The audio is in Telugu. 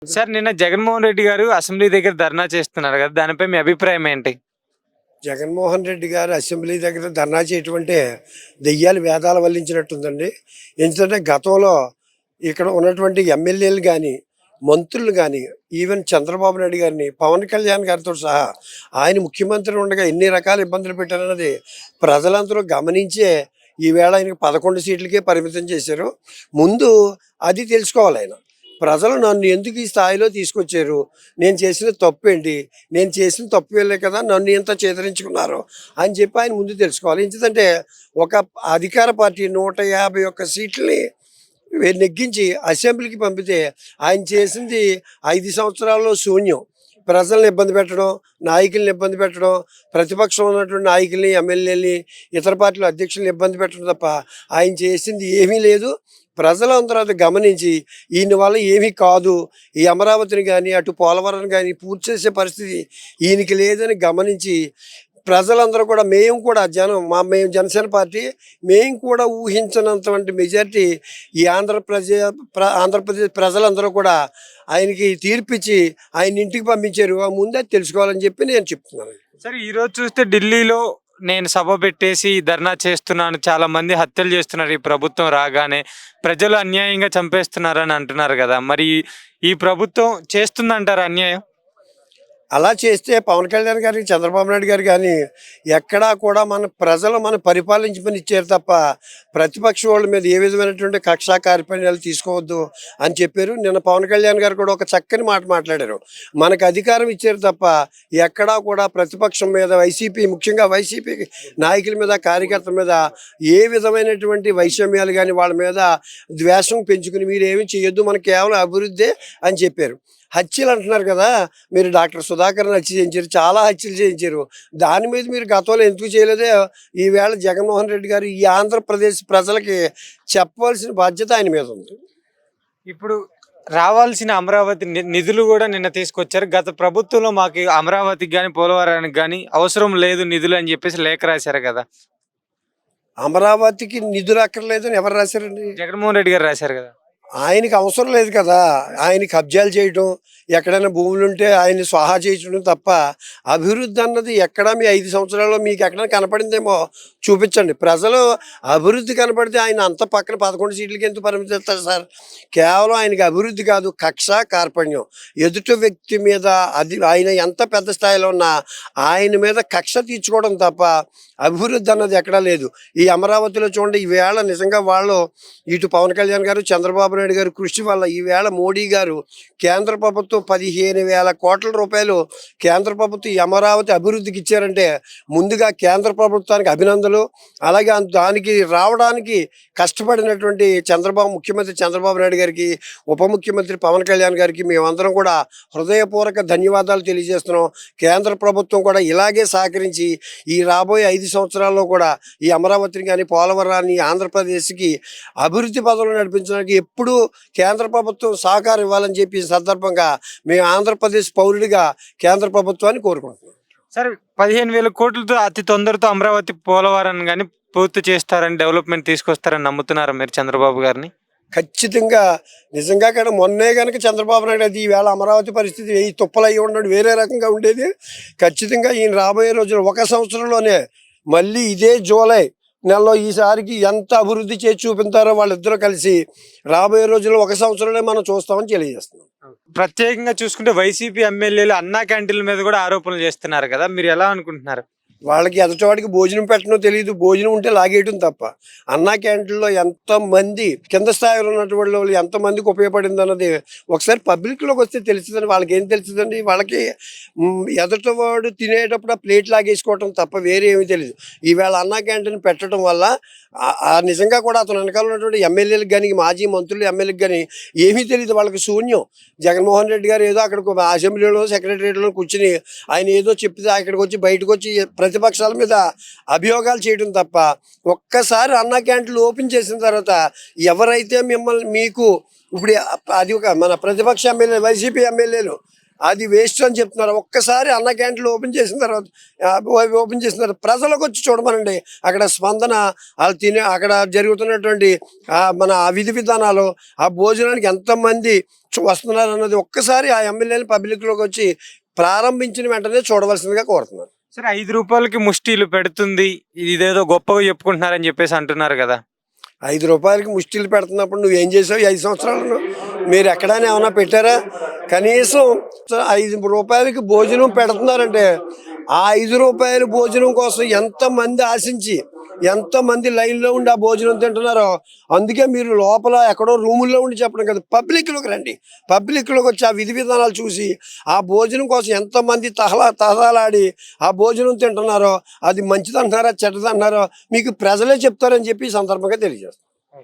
సార్ నిన్న జగన్మోహన్ రెడ్డి గారు అసెంబ్లీ దగ్గర ధర్నా చేస్తున్నారు కదా! దానిపై మీ అభిప్రాయం ఏంటి? జగన్మోహన్ రెడ్డి గారు అసెంబ్లీ దగ్గర ధర్నా చేయటం అంటే దెయ్యాలు వేదాలు వల్లించినట్టుందండి. ఎందుకంటే గతంలో ఇక్కడ ఉన్నటువంటి ఎమ్మెల్యేలు కానీ, మంత్రులు కానీ, ఈవెన్ చంద్రబాబు నాయుడు గారిని, పవన్ కళ్యాణ్ గారితో సహా ఆయన ముఖ్యమంత్రి ఉండగా ఎన్ని రకాల ఇబ్బందులు పెట్టారన్నది ప్రజలందరూ గమనించే ఈవేళ ఆయనకి 11 సీట్లకే పరిమితం చేశారు. ముందు అది తెలుసుకోవాలి ఆయన. ప్రజలు నన్ను ఎందుకు ఈ స్థాయిలో తీసుకొచ్చారు, నేను చేసిన తప్పు ఏంటి, నేను చేసిన తప్పు వెళ్ళే కదా నన్ను ఇంత చేదరించుకున్నారు అని చెప్పి ఆయన ముందు తెలుసుకోవాలి. ఎందుకంటే ఒక అధికార పార్టీ 151 సీట్లని నెగ్గించి అసెంబ్లీకి పంపితే ఆయన చేసింది 5 సంవత్సరాల్లో శూన్యం. ప్రజల్ని ఇబ్బంది పెట్టడం, నాయకుల్ని ఇబ్బంది పెట్టడం, ప్రతిపక్షం ఉన్నటువంటి నాయకుల్ని, ఎమ్మెల్యేలని, ఇతర పార్టీల అధ్యక్షుల్ని ఇబ్బంది పెట్టడం తప్ప ఆయన చేసింది ఏమీ లేదు. ప్రజలందరూ అది గమనించి ఈయన వల్ల ఏమీ కాదు, ఈ అమరావతిని కానీ అటు పోలవరం కానీ పూర్తి చేసే పరిస్థితి ఈయనకి లేదని గమనించి ప్రజలందరూ కూడా మేము కూడా మేము జనసేన పార్టీ మేము కూడా ఊహించినంతవంటి మెజారిటీ ఈ ఆంధ్రప్రదేశ్ ప్రజలందరూ కూడా ఆయనకి తీర్పిచ్చి ఆయన ఇంటికి పంపించారు. ముందే తెలుసుకోవాలని చెప్పి నేను చెప్తున్నాను. సరే ఈరోజు చూస్తే ఢిల్లీలో నేను సభ పెట్టేసి ధర్నా చేస్తున్నాను, చాలా మంది హత్యలు చేస్తున్నారు ఈ ప్రభుత్వం రాగానే, ప్రజలు అన్యాయంగా చంపేస్తున్నారని అంటున్నారు కదా! మరి ఈ ప్రభుత్వం చేస్తుందంటారా అన్యాయం? అలా చేస్తే పవన్ కళ్యాణ్ గారికి, చంద్రబాబు నాయుడు గారు కానీ ఎక్కడా కూడా మన ప్రజలు మనం పరిపాలించమని ఇచ్చారు తప్ప ప్రతిపక్ష వాళ్ళ మీద ఏ విధమైనటువంటి కక్షా కార్పణ్యాలు తీసుకోవద్దు అని చెప్పారు. నిన్న పవన్ కళ్యాణ్ గారు కూడా ఒక చక్కని మాట మాట్లాడారు. మనకు అధికారం ఇచ్చారు తప్ప ఎక్కడా కూడా ప్రతిపక్షం మీద ముఖ్యంగా వైసీపీ నాయకుల మీద, కార్యకర్తల మీద ఏ విధమైనటువంటి వైషమ్యాలు కానీ వాళ్ళ మీద ద్వేషం పెంచుకుని మీరు ఏమీ చేయొద్దు, మనకు కేవలం అభివృద్ధి అని చెప్పారు. హత్యలు అంటున్నారు కదా, మీరు డాక్టర్ సుధాకర్ని హత్య చేయించారు, చాలా హత్యలు చేయించారు. దాని మీద మీరు గతంలో ఎందుకు చేయలేదే ఈవేళ జగన్మోహన్ రెడ్డి గారు ఈ ఆంధ్రప్రదేశ్ ప్రజలకి చెప్పవలసిన బాధ్యత ఆయన మీద ఉంది. ఇప్పుడు రావాల్సిన అమరావతి నిధులు కూడా నిన్న తీసుకొచ్చారు. గత ప్రభుత్వంలో మాకు అమరావతికి కానీ పోలవరానికి కానీ అవసరం లేదు నిధులు అని చెప్పేసి లేఖ రాశారు కదా! అమరావతికి నిధులు అక్కర్లేదని ఎవరు రాశారండి? జగన్మోహన్ రెడ్డి గారు రాశారు కదా! ఆయనకి అవసరం లేదు కదా. ఆయన కబ్జాలు చేయటం, ఎక్కడైనా భూములు ఉంటే ఆయన స్వాహా చేయటం తప్ప అభివృద్ధి అన్నది ఎక్కడా మీ 5 సంవత్సరాల్లో మీకు ఎక్కడైనా కనపడిందేమో చూపించండి. ప్రజలు అభివృద్ధి కనపడితే ఆయన అంత పక్కన 11 సీట్లకి ఎందుకు పరిమితిస్తారు సార్? కేవలం ఆయనకి అభివృద్ధి కాదు, కక్ష కార్పణ్యం, ఎదుటి వ్యక్తి మీద ఆయన ఎంత పెద్ద స్థాయిలో ఉన్నా ఆయన మీద కక్ష తీర్చుకోవడం తప్ప అభివృద్ధి అన్నది ఎక్కడా లేదు. ఈ అమరావతిలో చూడండి, ఈవేళ నిజంగా వాళ్ళు ఇటు పవన్ కళ్యాణ్ గారు, చంద్రబాబు నాయుడు గారు కృషి వల్ల ఈవేళ మోడీ గారు కేంద్ర ప్రభుత్వం 15,000 కోట్ల రూపాయలు కేంద్ర ప్రభుత్వం ఈ అమరావతి అభివృద్ధికి ఇచ్చారంటే ముందుగా కేంద్ర ప్రభుత్వానికి అభినందనలు. అలాగే దానికి రావడానికి కష్టపడినటువంటి ముఖ్యమంత్రి చంద్రబాబు నాయుడు గారికి, ఉప ముఖ్యమంత్రి పవన్ కళ్యాణ్ గారికి మేమందరం కూడా హృదయపూర్వక ధన్యవాదాలు తెలియజేస్తున్నాం. కేంద్ర ప్రభుత్వం కూడా ఇలాగే సహకరించి ఈ రాబోయే 5 సంవత్సరాల్లో కూడా ఈ అమరావతిని కానీ, పోలవరాన్ని, ఆంధ్రప్రదేశ్కి అభివృద్ధి పదంలో నడిపించడానికి ఎప్పుడూ కేంద్ర ప్రభుత్వం సహకారం ఇవ్వాలని చెప్పి ఈ సందర్భంగా మేము ఆంధ్రప్రదేశ్ పౌరుడిగా కేంద్ర ప్రభుత్వాన్ని కోరుకుంటున్నాం. సరే 15,000 కోట్లతో అతి తొందరతో అమరావతి పోలవరాన్ని కానీ పూర్తి చేస్తారని, డెవలప్మెంట్ తీసుకొస్తారని నమ్ముతున్నారా మీరు చంద్రబాబు గారిని? ఖచ్చితంగా. నిజంగా కూడా మొన్నే కనుక చంద్రబాబు నాయుడు అది ఈవేళ అమరావతి పరిస్థితి ఈ తుప్పలు అయ్యి ఉన్నాడు వేరే రకంగా ఉండేది. ఖచ్చితంగా ఈయన రాబోయే రోజులు 1 సంవత్సరంలోనే మళ్ళీ ఇదే జూలై నెలలో ఈసారికి ఎంత అభివృద్ధి చేసి చూపించారో వాళ్ళిద్దరూ కలిసి రాబోయే రోజుల్లో 1 సంవత్సరంలో మనం చూస్తామని తెలియజేస్తున్నాం. ప్రత్యేకంగా చూసుకుంటే వైసీపీ ఎమ్మెల్యేలు అన్నా క్యాంటీన్ల మీద కూడా ఆరోపణలు చేస్తున్నారు కదా, మీరు ఎలా అనుకుంటున్నారు? వాళ్ళకి ఎదుటివాడికి భోజనం పెట్టడం తెలియదు, భోజనం ఉంటే లాగేయటం తప్ప. అన్నా క్యాంటీన్లో ఎంతమంది కింద స్థాయిలో ఉన్నటువంటి వాళ్ళు ఎంతమందికి ఉపయోగపడింది అన్నది ఒకసారి పబ్లిక్లోకి వస్తే తెలుస్తుందని. వాళ్ళకి ఏం తెలుస్తుందండి? వాళ్ళకి ఎదుటివాడు తినేటప్పుడు ఆ ప్లేట్ లాగేసుకోవటం తప్ప వేరే ఏమీ తెలియదు. ఈవేళ అన్నా క్యాంటీన్ పెట్టడం వల్ల నిజంగా కూడా అతను వెనకాల ఉన్నటువంటి ఎమ్మెల్యేలకు కానీ, మాజీ మంత్రులు ఎమ్మెల్యేలకు కానీ ఏమీ తెలియదు, వాళ్ళకి శూన్యం. జగన్మోహన్ రెడ్డి గారు ఏదో అక్కడికి అసెంబ్లీలో సెక్రటరియట్లో కూర్చుని ఆయన ఏదో చెప్తే అక్కడికి వచ్చి బయటకు వచ్చి ప్రతిపక్షాల మీద అభియోగాలు చేయడం తప్ప ఒక్కసారి అన్నా క్యాంటీన్లు ఓపెన్ చేసిన తర్వాత ఎవరైతే మీకు ఇప్పుడు అది ఒక మన ప్రతిపక్ష ఎమ్మెల్యే వైసీపీ ఎమ్మెల్యేలు అది వేస్ట్ అని చెప్తున్నారు. ఒక్కసారి అన్న క్యాంటీన్లు ఓపెన్ చేసిన తర్వాత ప్రజలకు వచ్చి చూడమనండి. అక్కడ స్పందన, వాళ్ళు తినే అక్కడ జరుగుతున్నటువంటి మన ఆ విధి విధానాలు, ఆ భోజనానికి ఎంతమంది వస్తున్నారు అన్నది ఒక్కసారి ఆ ఎమ్మెల్యేని పబ్లిక్లోకి వచ్చి ప్రారంభించిన వెంటనే చూడవలసిందిగా కోరుతున్నాను. సరే, 5 రూపాయలకి ముష్టిలు పెడుతుంది, ఇదేదో గొప్పగా చెప్పుకుంటున్నారని చెప్పేసి అంటున్నారు కదా. 5 రూపాయలకి ముష్టిలు పెడుతున్నప్పుడు నువ్వేం చేసావు? ఈ 5 సంవత్సరాలను మీరు ఎక్కడైనా ఏమైనా పెట్టారా? కనీసం 5 రూపాయలకి భోజనం పెడుతున్నారంటే ఆ 5 రూపాయల భోజనం కోసం ఎంతమంది ఆశించి ఎంతమంది లైన్లో ఉండి ఆ భోజనం తింటున్నారో. అందుకే మీరు లోపల ఎక్కడో రూముల్లో ఉండి చెప్పడం కదా, పబ్లిక్లోకి రండి. పబ్లిక్లోకి వచ్చి ఆ విధి విధానాలు చూసి ఆ భోజనం కోసం ఎంతమంది తహలాడి ఆ భోజనం తింటున్నారో, అది మంచిదంటున్నారా చెడ్డదంటున్నారో మీకు ప్రజలే చెప్తారని చెప్పి ఈ సందర్భంగా తెలియజేస్తాను.